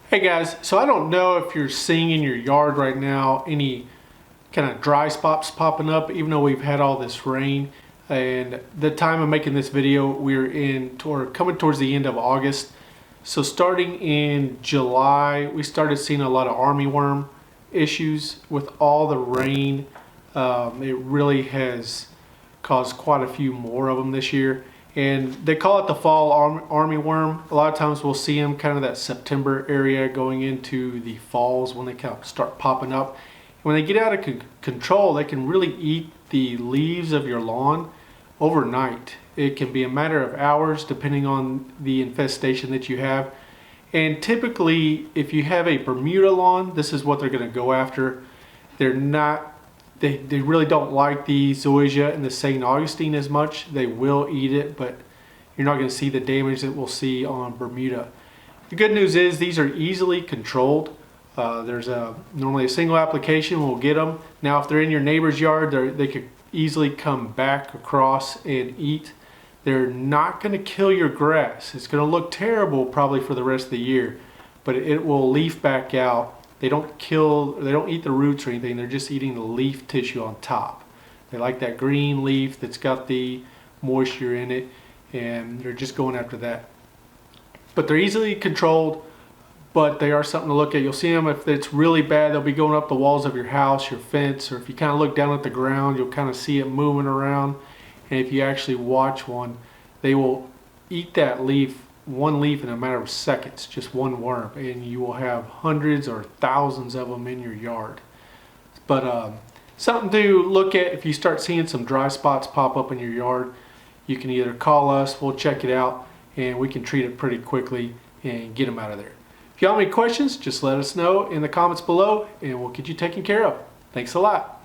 Hey guys, so I don't know if you're seeing in your yard right now any kind of dry spots popping up, even though we've had all this rain. And the time of making this video, we're coming towards the end of August. So starting in July, we started seeing a lot of armyworm issues with all the rain. It really has caused quite a few more of them this year. And they call it the fall armyworm. A lot of times we'll see them kind of that September area going into the falls when they kind of start popping up. When they get out of control, they can really eat the leaves of your lawn overnight. It can be a matter of hours depending on the infestation that you have. And typically, if you have a Bermuda lawn, this is what they're going to go after. They really don't like the zoysia and the St. Augustine as much. They will eat it, but you're not going to see the damage that we'll see on Bermuda. The good news is these are easily controlled. There's normally a single application will get them. Now if they're in your neighbor's yard, they could easily come back across and eat. They're not going to kill your grass. It's going to look terrible probably for the rest of the year, but it will leaf back out. They don't eat the roots or anything. They're just eating the leaf tissue on top. They like that green leaf that's got the moisture in it, and they're just going after that. But they're easily controlled, but they are something to look at. You'll see them if it's really bad. They'll be going up the walls of your house, your fence, or if you kind of look down at the ground, you'll kind of see it moving around. And if you actually watch one, they will eat that leaf, one leaf, in a matter of seconds, just one worm, and you will have hundreds or thousands of them in your yard. But something to look at if you start seeing some dry spots pop up in your yard. You can either call us, we'll check it out, and we can treat it pretty quickly and get them out of there. If you have any questions, just let us know in the comments below, and we'll get you taken care of. Thanks a lot.